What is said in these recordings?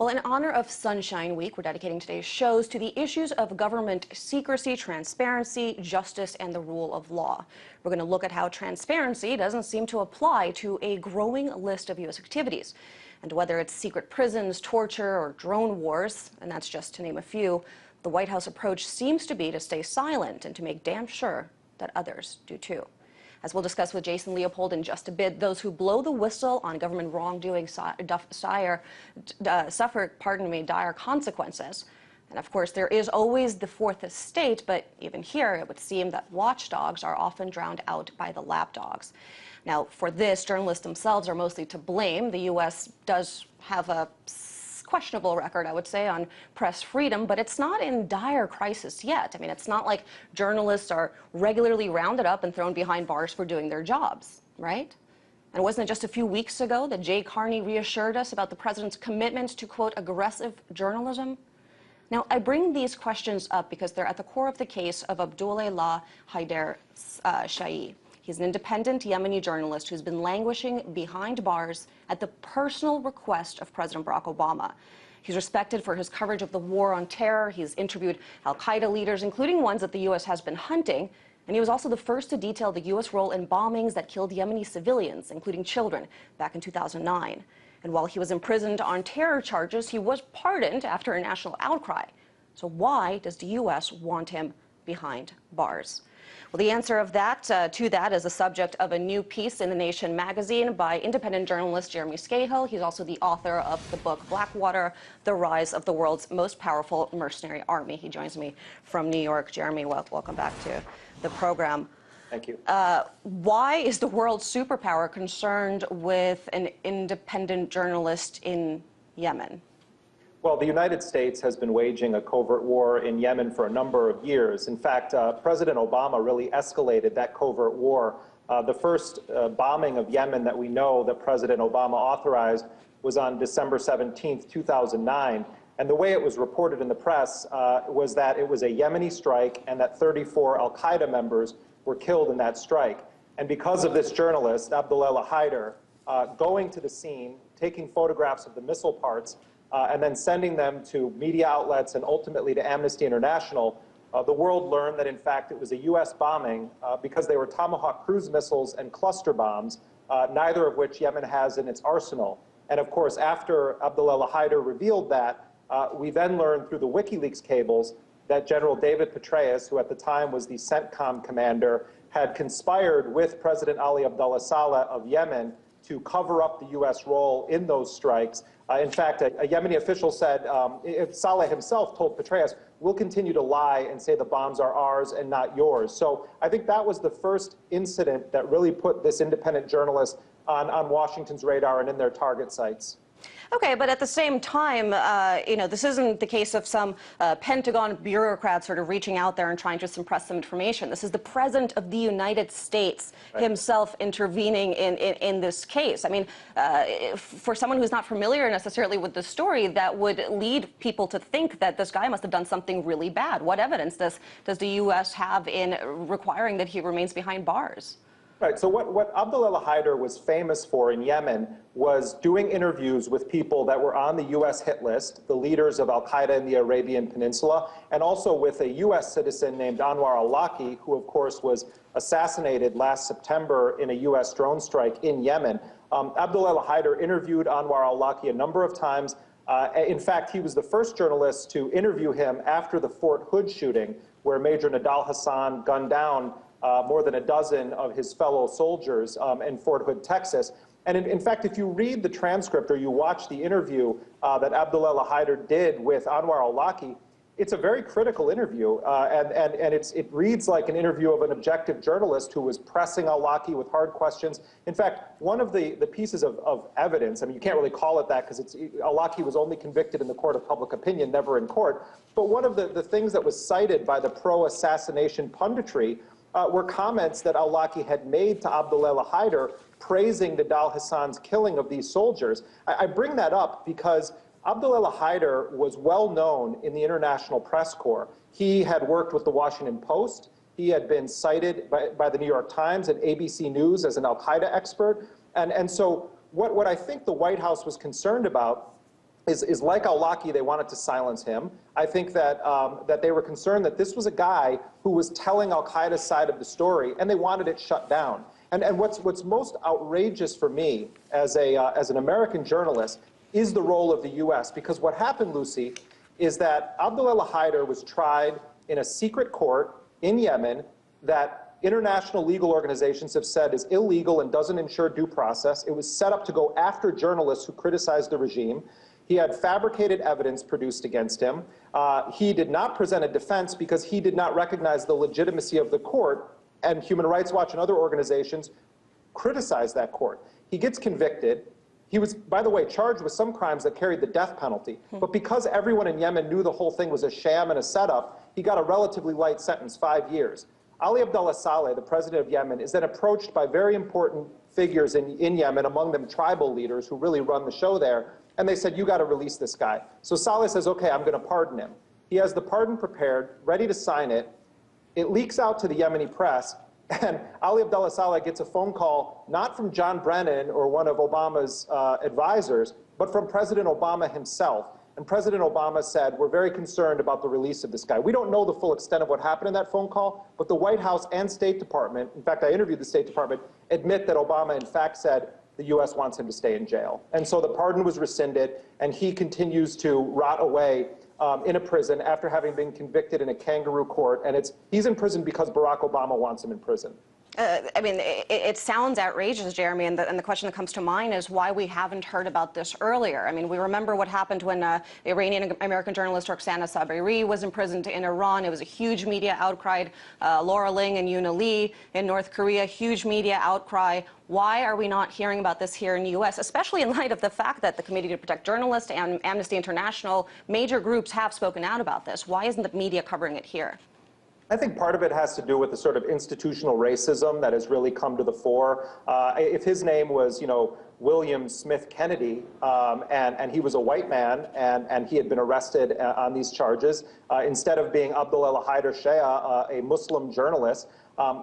Well, in honor of Sunshine Week, we're dedicating today's shows to the issues of government secrecy, transparency, justice, and the rule of law. We're going to look at how transparency doesn't seem to apply to a growing list of U.S. activities. And whether it's secret prisons, torture, or drone wars, and that's just to name a few, the White House approach seems to be to stay silent and to make damn sure that others do too. As we'll discuss with Jason Leopold in just a bit, those who blow the whistle on government wrongdoing suffer dire consequences. And of course, there is always the fourth estate, but even here, it would seem that watchdogs are often drowned out by the lapdogs. Now, for this, journalists themselves are mostly to blame. The U.S. does have a questionable record, I would say, on press freedom, but it's not in dire crisis yet. I mean, it's not like journalists are regularly rounded up and thrown behind bars for doing their jobs, right? And wasn't it just a few weeks ago that Jay Carney reassured us about the president's commitment to, quote, aggressive journalism? Now, I bring these questions up because they're at the core of the case of Abdulelah Haider Shaye. He's an independent Yemeni journalist who's been languishing behind bars at the personal request of President Barack Obama. He's respected for his coverage of the war on terror. He's interviewed al-Qaeda leaders, including ones that the U.S. has been hunting. And he was also the first to detail the U.S. role in bombings that killed Yemeni civilians, including children, back in 2009. And while he was imprisoned on terror charges, he was pardoned after a national outcry. So why does the U.S. want him behind bars? Well, the answer of to that is the subject of a new piece in The Nation magazine by independent journalist Yemeni Scahill. He's also the author of the book Blackwater, The Rise of the World's Most Powerful Mercenary Army. He joins me from New York. Jeremy, welcome back to the program. Thank you. Why is the world superpower concerned with an independent journalist in Yemen? Well, the United States has been waging a covert war in Yemen for a number of years. In fact, President Obama really escalated that covert war. The first bombing of Yemen that we know that President Obama authorized was on December 17th, 2009. And the way it was reported in the press was that it was a Yemeni strike and that 34 al-Qaeda members were killed in that strike. And because of this journalist, Abdulelah Haider, going to the scene, taking photographs of the missile parts, and then sending them to media outlets and ultimately to Amnesty International, the world learned that, in fact, it was a U.S. bombing because they were Tomahawk cruise missiles and cluster bombs, neither of which Yemen has in its arsenal. And, of course, after Abdulelah Haider revealed that, we then learned through the WikiLeaks cables that General David Petraeus, who at the time was the CENTCOM commander, had conspired with President Ali Abdullah Saleh of Yemen to cover up the U.S. role in those strikes. In fact, a Yemeni official said, Saleh himself told Petraeus, we'll continue to lie and say the bombs are ours and not yours. So I think that was the first incident that really put this independent journalist on Washington's radar and in their target sites. Okay, but at the same time, this isn't the case of some Pentagon bureaucrat sort of reaching out there and trying to suppress some information. This is the President of the United States himself intervening in this case. I mean, for someone who's not familiar necessarily with the story, that would lead people to think that this guy must have done something really bad. What evidence does the U.S. have in requiring that he remains behind bars? Right. So what Abdulelah Haider was famous for in Yemen was doing interviews with people that were on the U.S. hit list, the leaders of al-Qaeda in the Arabian Peninsula, and also with a U.S. citizen named Anwar al-Awlaki, who, of course, was assassinated last September in a U.S. drone strike in Yemen. Abdulelah Haider interviewed Anwar al-Awlaki a number of times. In fact, he was the first journalist to interview him after the Fort Hood shooting, where Major Nidal Hassan gunned down more than a dozen of his fellow soldiers in Fort Hood, Texas. And in fact, if you read the transcript or you watch the interview that Abdulelah Haider did with Anwar al-Awlaki, it's a very critical interview, and it reads like an interview of an objective journalist who was pressing al-Awlaki with hard questions. In fact, one of the pieces of evidence, I mean, you can't really call it that because al-Awlaki was only convicted in the court of public opinion, never in court, but one of the things that was cited by the pro-assassination punditry were comments that al-Awlaki had made to Abdulelah Haider praising Nidal Hassan's killing of these soldiers. I bring that up because Abdulelah Haider was well known in the international press corps. He had worked with the Washington Post. He had been cited by the New York Times and ABC News as an al-Qaeda expert. And so what I think the White House was concerned about is like al-Awlaki, they wanted to silence him. I think that, that they were concerned that this was a guy who was telling al-Qaeda's side of the story, and they wanted it shut down. And what's most outrageous for me as an American journalist is the role of the U.S. Because what happened, Lucy, is that Abdulelah Haider was tried in a secret court in Yemen that international legal organizations have said is illegal and doesn't ensure due process. It was set up to go after journalists who criticized the regime. He had fabricated evidence produced against him. He did not present a defense because he did not recognize the legitimacy of the court, and Human Rights Watch and other organizations criticized that court. He gets convicted. He was, by the way, charged with some crimes that carried the death penalty. But because everyone in Yemen knew the whole thing was a sham and a setup, he got a relatively light sentence, 5 years. Ali Abdullah Saleh, the president of Yemen, is then approached by very important figures in Yemen, among them tribal leaders who really run the show there, and they said, you got to release this guy. So Saleh says, okay, I'm going to pardon him. He has the pardon prepared, ready to sign it. It leaks out to the Yemeni press, and Ali Abdullah Saleh gets a phone call, not from John Brennan or one of Obama's advisors, but from President Obama himself. And President Obama said, we're very concerned about the release of this guy. We don't know the full extent of what happened in that phone call, but the White House and State Department, in fact, I interviewed the State Department, admit that Obama, in fact, said the U.S. wants him to stay in jail. And so the pardon was rescinded, and he continues to rot away in a prison after having been convicted in a kangaroo court. And he's in prison because Barack Obama wants him in prison. I mean, it sounds outrageous, Jeremy, and the question that comes to mind is why we haven't heard about this earlier. I mean, we remember what happened when Iranian-American journalist Roxana Saberi was imprisoned in Iran. It was a huge media outcry. Laura Ling and Yuna Lee in North Korea, huge media outcry. Why are we not hearing about this here in the U.S., especially in light of the fact that the Committee to Protect Journalists and Amnesty International, major groups have spoken out about this? Why isn't the media covering it here? I think part of it has to do with the sort of institutional racism that has really come to the fore. If his name was, William Smith Kennedy, and he was a white man, and he had been arrested on these charges, instead of being Abdulelah Haider Shaye, a Muslim journalist.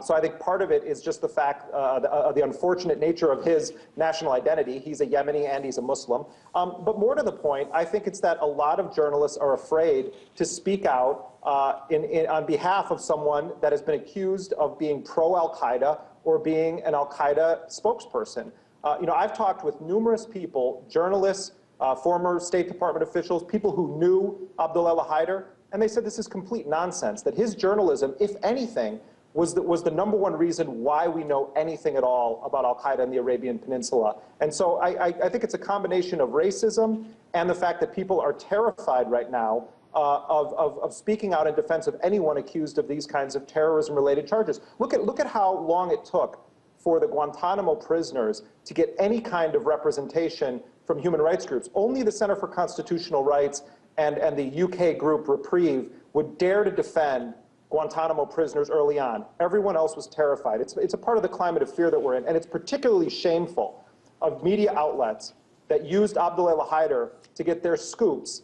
So I think part of it is just the fact, the unfortunate nature of his national identity. He's a Yemeni and he's a Muslim. But more to the point, I think it's that a lot of journalists are afraid to speak out on behalf of someone that has been accused of being pro-Al-Qaeda or being an Al-Qaeda spokesperson. I've talked with numerous people, journalists, former State Department officials, people who knew Abdulelah Haider, and they said this is complete nonsense, that his journalism, if anything, was the #1 reason why we know anything at all about Al-Qaeda in the Arabian Peninsula. And so I think it's a combination of racism and the fact that people are terrified right now of speaking out in defense of anyone accused of these kinds of terrorism-related charges. Look at how long it took for the Guantanamo prisoners to get any kind of representation from human rights groups. Only the Center for Constitutional Rights and the UK group Reprieve would dare to defend Guantanamo prisoners early on. Everyone else was terrified. It's a part of the climate of fear that we're in, and it's particularly shameful of media outlets that used Abdulelah Haider to get their scoops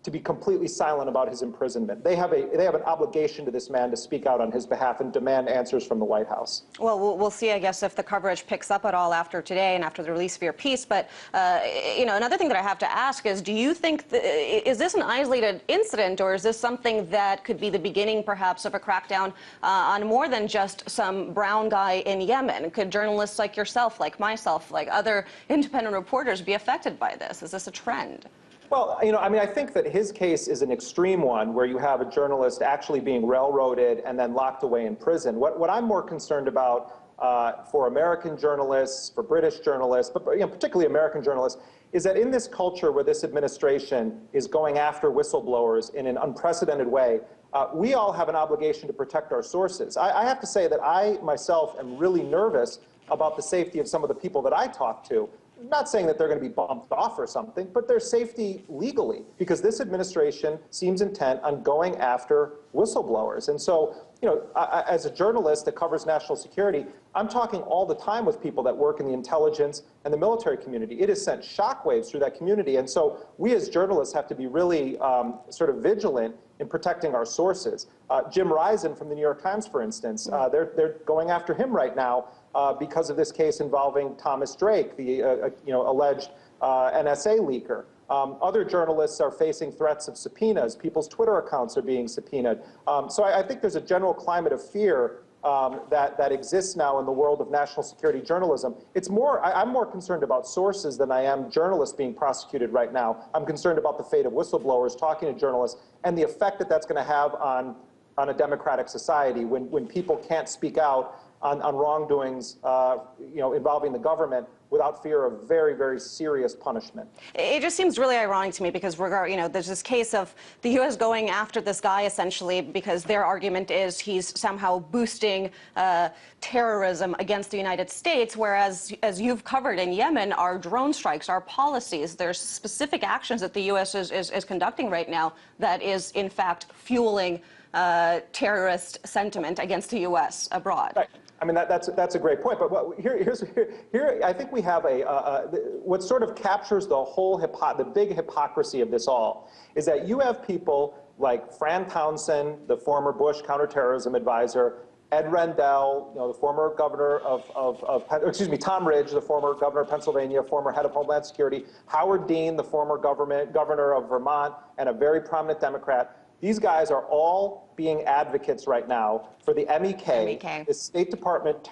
to be completely silent about his imprisonment. They have an obligation to this man to speak out on his behalf and demand answers from the White House. Well, we'll see, I guess, if the coverage picks up at all after today and after the release of your piece. But, another thing that I have to ask is, do you think, is this an isolated incident, or is this something that could be the beginning, perhaps, of a crackdown on more than just some brown guy in Yemen? Could journalists like yourself, like myself, like other independent reporters be affected by this? Is this a trend? Well, I think that his case is an extreme one where you have a journalist actually being railroaded and then locked away in prison. What I'm more concerned about for American journalists, for British journalists, but particularly American journalists, is that in this culture where this administration is going after whistleblowers in an unprecedented way, we all have an obligation to protect our sources. I have to say that I myself am really nervous about the safety of some of the people that I talk to. Not saying that they're going to be bumped off or something, but their safety legally, because this administration seems intent on going after whistleblowers. And so, as a journalist that covers national security, I'm talking all the time with people that work in the intelligence and the military community. It has sent shockwaves through that community. And so we as journalists have to be really sort of vigilant in protecting our sources. Jim Risen from the New York Times, for instance, they're going after him right now because of this case involving Thomas Drake, the alleged NSA leaker. Other journalists are facing threats of subpoenas. People's Twitter accounts are being subpoenaed. So I think there's a general climate of fear that exists now in the world of national security journalism. I'm more concerned about sources than I am journalists being prosecuted right now. I'm concerned about the fate of whistleblowers talking to journalists and the effect that that's going to have on a democratic society when people can't speak out on wrongdoings involving the government without fear of very, very serious punishment. It just seems really ironic to me because there's this case of the U.S. going after this guy essentially because their argument is he's somehow boosting terrorism against the United States, whereas, as you've covered in Yemen, our drone strikes, our policies, there's specific actions that the U.S. is conducting right now that is, in fact, fueling terrorist sentiment against the U.S. abroad. Right. I mean, that's a great point. But here I think we have what sort of captures the big hypocrisy of this all is that you have people like Fran Townsend, the former Bush counterterrorism advisor, Ed Rendell, the former governor Tom Ridge, the former governor of Pennsylvania, former head of Homeland Security, Howard Dean, the former governor of Vermont, and a very prominent Democrat. These guys are all being advocates right now for the MEK. The State Department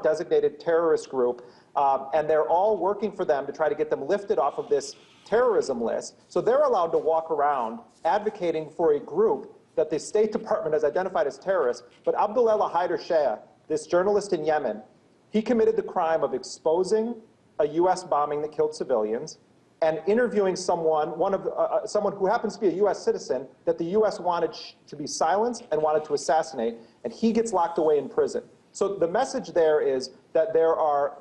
designated terrorist group, and they're all working for them to try to get them lifted off of this terrorism list. So they're allowed to walk around advocating for a group that the State Department has identified as terrorists. But Abdulelah Haider Shaye, this journalist in Yemen, he committed the crime of exposing a U.S. bombing that killed civilians and interviewing someone who happens to be a U.S. citizen that the U.S. wanted to be silenced and wanted to assassinate, and he gets locked away in prison. So the message there is that there are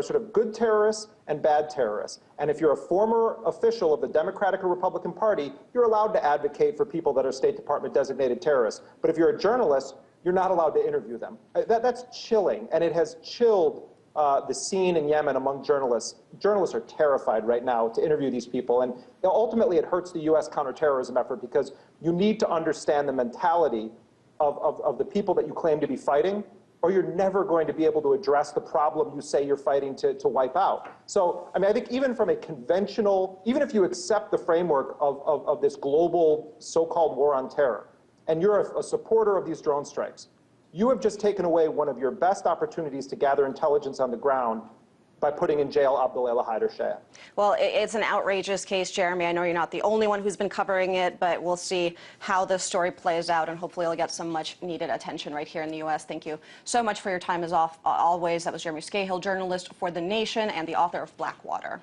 sort of good terrorists and bad terrorists. And if you're a former official of the Democratic or Republican Party, you're allowed to advocate for people that are State Department designated terrorists. But if you're a journalist, you're not allowed to interview them. That's chilling, and it has chilled the scene in Yemen among journalists. Journalists are terrified right now to interview these people, and ultimately it hurts the U.S. counterterrorism effort because you need to understand the mentality of the people that you claim to be fighting, or you're never going to be able to address the problem you say you're fighting to wipe out. So, I mean, I think even from a conventional, even if you accept the framework of this global so-called war on terror, and you're a supporter of these drone strikes, you have just taken away one of your best opportunities to gather intelligence on the ground by putting in jail Abdulelah Haider Shaye. Well, it's an outrageous case, Jeremy. I know you're not the only one who's been covering it, but we'll see how this story plays out, and hopefully it'll get some much-needed attention right here in the U.S. Thank you so much for your time, as always. That was Jeremy Scahill, journalist for The Nation and the author of Blackwater.